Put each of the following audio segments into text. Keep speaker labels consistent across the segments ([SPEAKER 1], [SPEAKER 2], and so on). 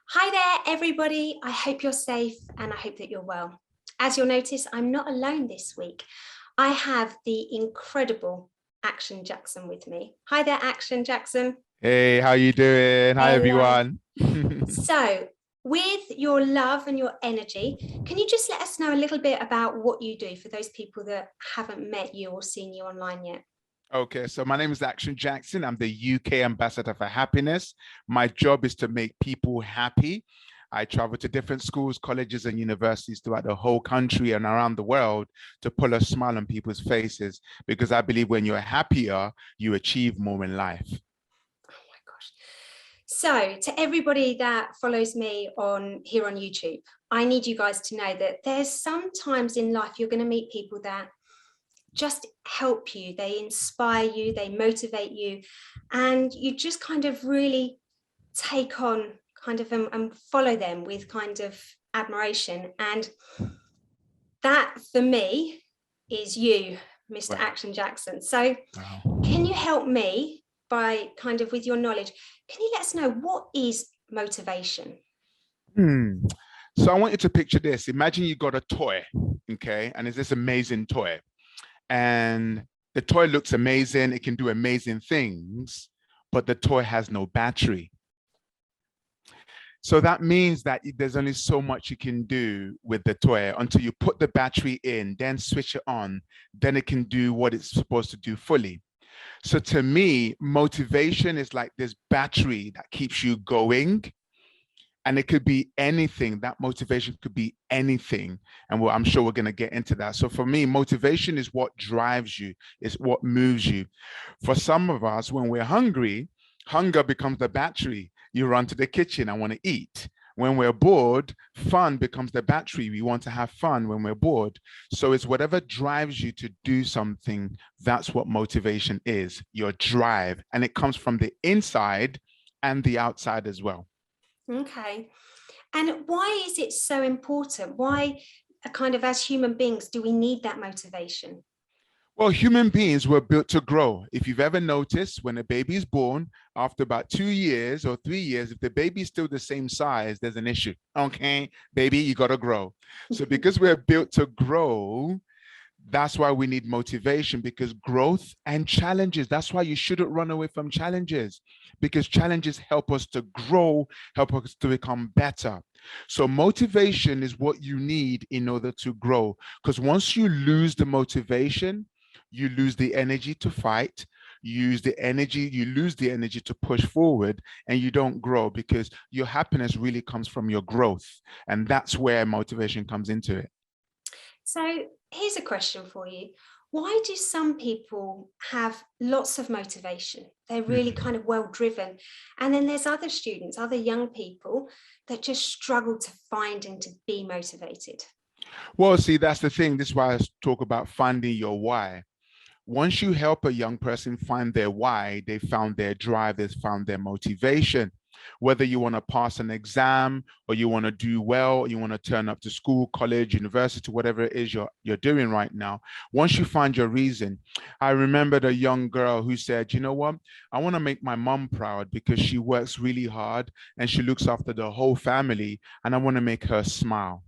[SPEAKER 1] Hi there, everybody. I hope you're safe and I hope that you're well. As you'll notice, I'm not alone this week. I have the incredible Action Jackson with me. Hi there, Action Jackson.
[SPEAKER 2] Hey, how you doing? Hi,
[SPEAKER 1] Hello.
[SPEAKER 2] everyone.
[SPEAKER 1] So, with your love and your energy, can you just let us know a little bit about what you do for those people that haven't met you or seen you online yet?
[SPEAKER 2] Okay, so my name is Action Jackson. I'm the UK Ambassador for Happiness. My job is to make people happy. I travel to different schools, colleges, and universities throughout the whole country and around the world to put a smile on people's faces because I believe when you're happier, you achieve more in life.
[SPEAKER 1] Oh my gosh. So, to everybody that follows me on here on YouTube, I need you guys to know that there's sometimes in life you're going to meet people that just help you, they inspire you, they motivate you, and you just kind of really take on kind of and follow them with kind of admiration. And that for me is you, Mr.
[SPEAKER 2] Wow.
[SPEAKER 1] Action Jackson. So, can
[SPEAKER 2] Wow.
[SPEAKER 1] you help me by kind of with your knowledge? Can you let us know what is motivation?
[SPEAKER 2] Hmm. So I want you to picture this. Imagine you got a toy, okay, and it's this amazing toy. And the toy looks amazing. It can do amazing things, but the toy has no battery. So that means that there's only so much you can do with the toy until you put the battery in, then switch it on, then it can do what it's supposed to do fully. So to me, motivation is like this battery that keeps you going. And it could be anything. That motivation could be anything. And I'm sure we're going to get into that. So for me, motivation is what drives you, is what moves you. For some of us, when we're hungry, hunger becomes the battery. You run to the kitchen, I want to eat. When we're bored, fun becomes the battery. We want to have fun when we're bored. So it's whatever drives you to do something. That's what motivation is, your drive. And it comes from the inside and the outside as well.
[SPEAKER 1] Okay. And why is it so important? Why, kind of as human beings, do we need that motivation?
[SPEAKER 2] Well, human beings were built to grow. If you've ever noticed, when a baby is born, after about 2 years or 3 years, if the baby is still the same size, there's an issue. Okay, baby, you got to grow. So because we're built to grow, that's why we need motivation, because growth and challenges, that's why you shouldn't run away from challenges, because challenges help us to grow, help us to become better. So motivation is what you need in order to grow, because once you lose the motivation, you lose the energy to fight, you lose the energy to push forward, and you don't grow because your happiness really comes from your growth. And that's where motivation comes into it.
[SPEAKER 1] So here's a question for you. Why do some people have lots of motivation? They're really kind of well driven. And then there's other students, other young people that just struggle to find and to be motivated.
[SPEAKER 2] Well, see, that's the thing. This is why I talk about finding your why. Once you help a young person find their why, they found their drive, they found their motivation. Whether you want to pass an exam or you want to do well, you want to turn up to school, college, university, whatever it is you're doing right now. Once you find your reason, I remembered a young girl who said, you know what, I want to make my mom proud because she works really hard and she looks after the whole family, and I want to make her smile.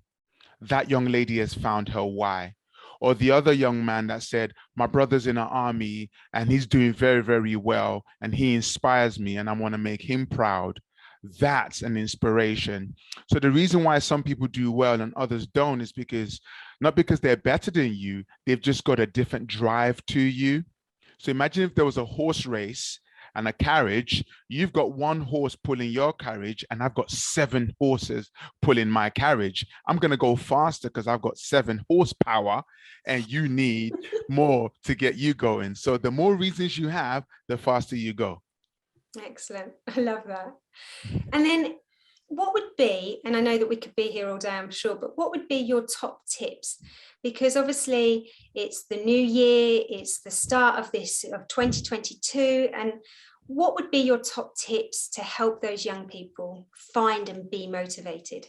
[SPEAKER 2] That young lady has found her why. Or the other young man that said, my brother's in the army and he's doing very, very well and he inspires me and I want to make him proud. That's an inspiration. So the reason why some people do well and others don't is because not because they're better than you, they've just got a different drive to you. So imagine if there was a horse race and a carriage, you've got one horse pulling your carriage, and I've got 7 horses pulling my carriage. I'm going to go faster because I've got 7 horsepower, and you need more to get you going. So the more reasons you have, the faster you go.
[SPEAKER 1] Excellent. I love that. And then what would be, and I know that we could be here all day, I'm sure, but what would be your top tips? Because obviously it's the new year, it's the start of this of 2022. And what would be your top tips to help those young people find and be motivated?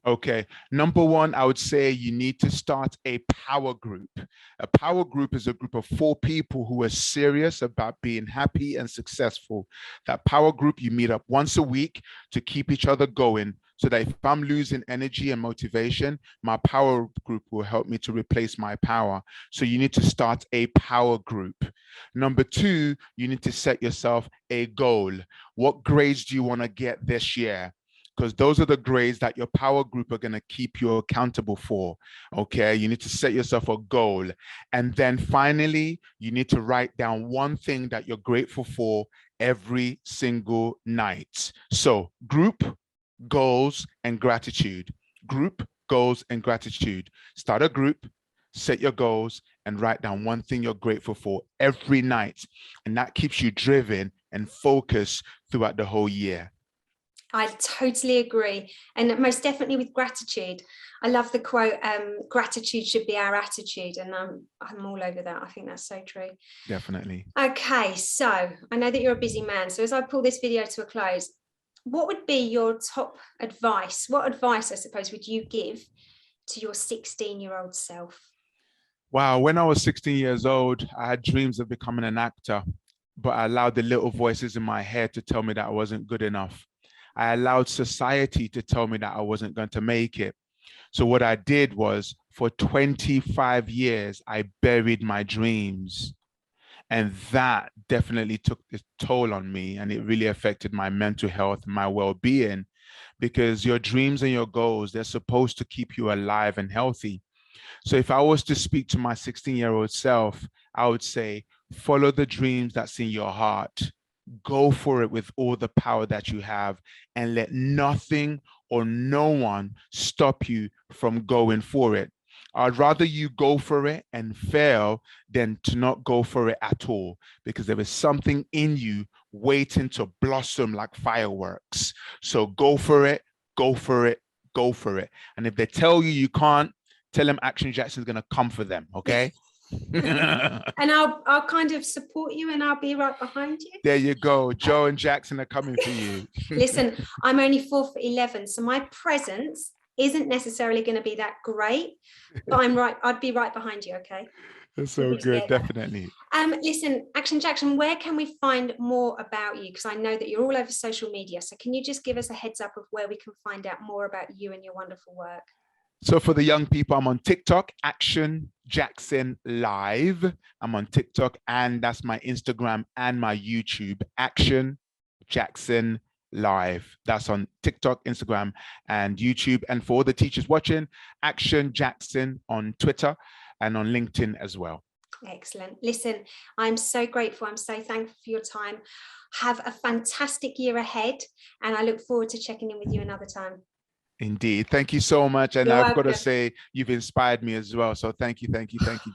[SPEAKER 2] Okay. Number one, I would say you need to start a power group. A power group is a group of 4 people who are serious about being happy and successful. That power group, you meet up once a week to keep each other going, so that if I'm losing energy and motivation, my power group will help me to replace my power. So you need to start a power group. Number two, you need to set yourself a goal. What grades do you want to get this year? Because those are the grades that your power group are going to keep you accountable for. Okay, you need to set yourself a goal. And then finally, you need to write down one thing that you're grateful for every single night. So group, goals, and gratitude. Group, goals, and gratitude. Start a group, set your goals, and write down one thing you're grateful for every night. And that keeps you driven and focused throughout the whole year.
[SPEAKER 1] I totally agree. And most definitely with gratitude. I love the quote, gratitude should be our attitude. And I'm all over that. I think that's so true.
[SPEAKER 2] Definitely.
[SPEAKER 1] Okay, so I know that you're a busy man. So as I pull this video to a close, what would be your top advice? What advice, I suppose, would you give to your 16-year-old self?
[SPEAKER 2] Wow, when I was 16 years old, I had dreams of becoming an actor, but I allowed the little voices in my head to tell me that I wasn't good enough. I allowed society to tell me that I wasn't going to make it. So what I did was, for 25 years, I buried my dreams. And that definitely took its toll on me, and it really affected my mental health, my well-being, because your dreams and your goals, they're supposed to keep you alive and healthy. So if I was to speak to my 16-year-old self, I would say, follow the dreams that's in your heart. Go for it with all the power that you have, and let nothing or no one stop you from going for it. I'd rather you go for it and fail than to not go for it at all, because there is something in you waiting to blossom like fireworks. So go for it, go for it, go for it. And if they tell you you can't, tell them Action Jackson's going to come for them, okay?
[SPEAKER 1] And I'll kind of support you, and I'll be right behind you.
[SPEAKER 2] There you go. Jo and Jackson are coming for you.
[SPEAKER 1] Listen, I'm only 4'11", so my presence isn't necessarily going to be that great, but I'd be right behind you, okay?
[SPEAKER 2] That's so good, definitely.
[SPEAKER 1] Listen, Action Jackson, where can we find more about you? Because I know that you're all over social media, so can you just give us a heads up of where we can find out more about you and your wonderful work?
[SPEAKER 2] So for the young people, I'm on TikTok, Action Jackson Live. I'm on TikTok, and that's my Instagram and my YouTube, Action Jackson Live. That's on TikTok, Instagram, and YouTube. And for all the teachers watching, Action Jackson on Twitter and on LinkedIn as well.
[SPEAKER 1] Excellent. Listen, I'm so grateful. I'm so thankful for your time. Have a fantastic year ahead, and I look forward to checking in with you another time.
[SPEAKER 2] Indeed. Thank you so much. And I've got to say, you've inspired me as well. So thank you,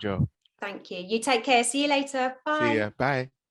[SPEAKER 2] Jo.
[SPEAKER 1] Thank you. You take care. See you later. Bye.
[SPEAKER 2] See ya. Bye.